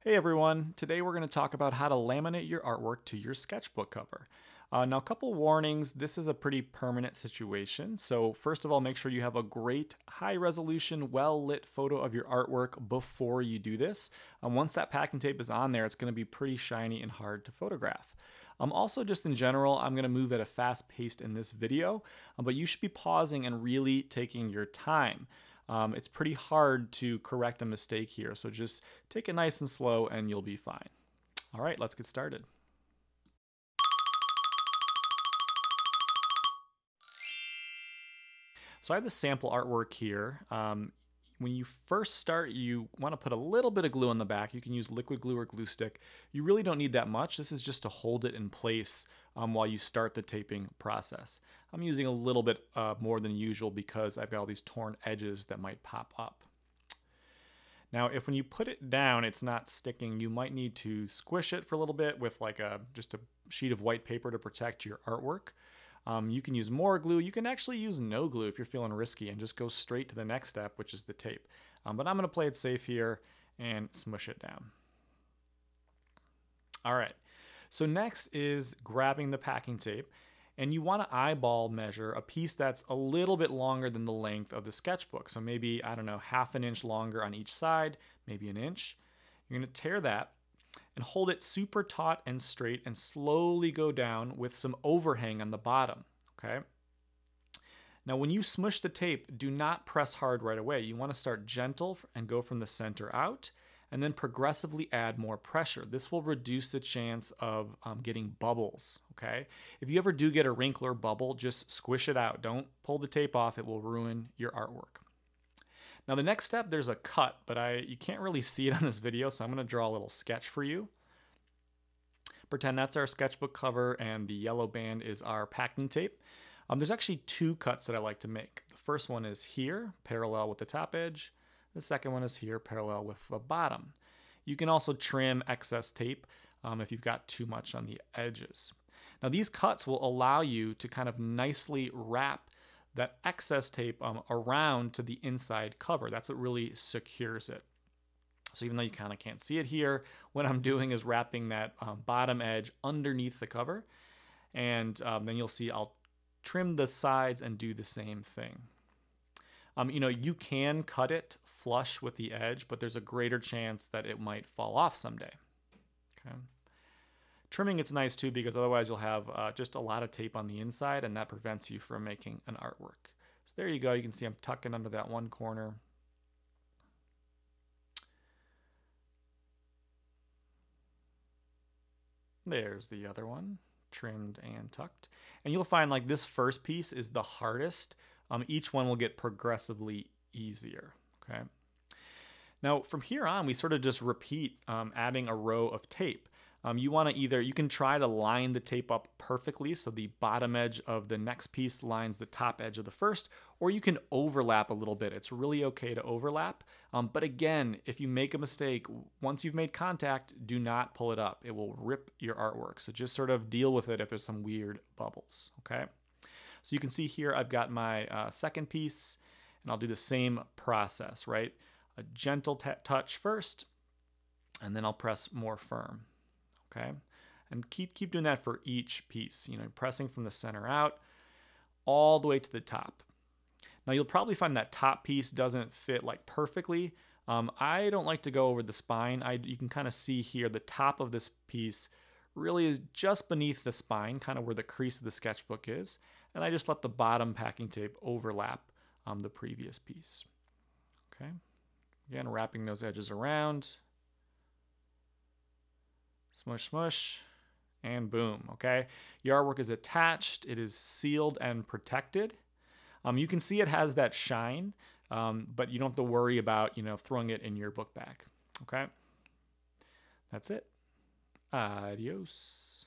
Hey everyone, today we're going to talk about how to laminate your artwork to your sketchbook cover. Now, a couple warnings, this is a pretty permanent situation. So first of all, make sure you have a great high resolution, well lit photo of your artwork before you do this. Once that packing tape is on there, it's going to be pretty shiny and hard to photograph. Also, just in general, I'm going to move at a fast pace in this video, but you should be pausing and really taking your time. It's pretty hard to correct a mistake here, so just take it nice and slow and you'll be fine. All right, let's get started. So I have the sample artwork here. When you first start, you want to put a little bit of glue on the back. You can use liquid glue or glue stick. You really don't need that much. This is just to hold it in place while you start the taping process. I'm using a little bit more than usual because I've got all these torn edges that might pop up. Now, if when you put it down, it's not sticking, you might need to squish it for a little bit with like just a sheet of white paper to protect your artwork. You can use more glue. You can actually use no glue if you're feeling risky and just go straight to the next step, which is the tape. But I'm going to play it safe here and smush it down. All right. So next is grabbing the packing tape, and you want to eyeball measure a piece that's a little bit longer than the length of the sketchbook. So maybe, I don't know, half an inch longer on each side, maybe an inch. You're going to tear that and hold it super taut and straight and slowly go down with some overhang on the bottom, okay? Now when you smush the tape, do not press hard right away. You want to start gentle and go from the center out and then progressively add more pressure. This will reduce the chance of getting bubbles, okay? If you ever do get a wrinkle or bubble, just squish it out. Don't pull the tape off, it will ruin your artwork. Now the next step, there's a cut, but you can't really see it on this video, so I'm going to draw a little sketch for you. Pretend that's our sketchbook cover and the yellow band is our packing tape. There's actually two cuts that I like to make. The first one is here, parallel with the top edge. The second one is here, parallel with the bottom. You can also trim excess tape if you've got too much on the edges. Now these cuts will allow you to kind of nicely wrap that excess tape around to the inside cover. That's what really secures it. So even though you kind of can't see it here, what I'm doing is wrapping that bottom edge underneath the cover. And then you'll see I'll trim the sides and do the same thing. You can cut it flush with the edge, but there's a greater chance that it might fall off someday. Okay. Trimming it's nice too, because otherwise you'll have just a lot of tape on the inside and that prevents you from making an artwork. So there you go. You can see I'm tucking under that one corner. There's the other one, trimmed and tucked. And you'll find like this first piece is the hardest. Each one will get progressively easier, okay? Now from here on, we sort of just repeat adding a row of tape. You can try to line the tape up perfectly so the bottom edge of the next piece lines the top edge of the first, or you can overlap a little bit. It's really okay to overlap. But again, if you make a mistake, once you've made contact, do not pull it up. It will rip your artwork. So just sort of deal with it if there's some weird bubbles, okay? So you can see here I've got my second piece, and I'll do the same process, right? A gentle touch first, and then I'll press more firm. Okay, and keep doing that for each piece, pressing from the center out all the way to the top. Now you'll probably find that top piece doesn't fit like perfectly. I don't like to go over the spine. You can kind of see here the top of this piece really is just beneath the spine, kind of where the crease of the sketchbook is, and I just let the bottom packing tape overlap the previous piece. Okay, again, wrapping those edges around. Smush, smush, and boom, okay? Your artwork is attached, it is sealed and protected. You can see it has that shine, but you don't have to worry about, throwing it in your book bag, okay? That's it. Adios.